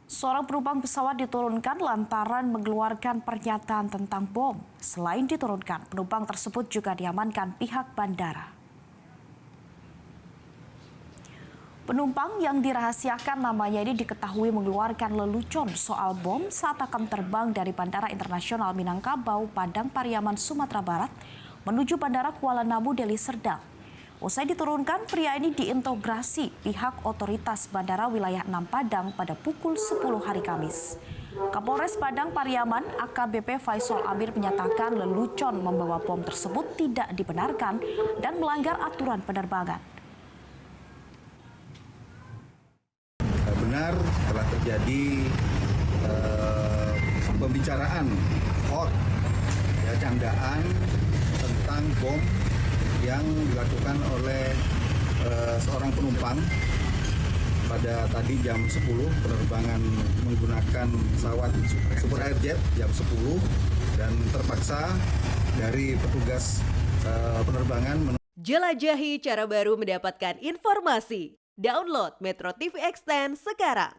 Seorang penumpang pesawat diturunkan lantaran mengeluarkan pernyataan tentang bom. Selain diturunkan, penumpang tersebut juga diamankan pihak bandara. Penumpang yang dirahasiakan namanya ini diketahui mengeluarkan lelucon soal bom saat akan terbang dari Bandara Internasional Minangkabau, Padang Pariaman, Sumatera Barat menuju Bandara Kuala Namu, Deli Serdang. Usai diturunkan, pria ini diintegrasi pihak otoritas Bandara Wilayah 6 Padang pada pukul 10 hari Kamis. Kapolres Padang Pariaman AKBP Faisal Amir menyatakan lelucon membawa bom tersebut tidak dibenarkan dan melanggar aturan penerbangan. Benar telah terjadi pembicaraan hot, candaan tentang bom yang dilakukan oleh seorang penumpang pada tadi jam 10 penerbangan menggunakan pesawat Super Airjet jam 10 dan terpaksa dari petugas penerbangan. Jelajahi cara baru mendapatkan informasi. Download Metro TV Extend sekarang.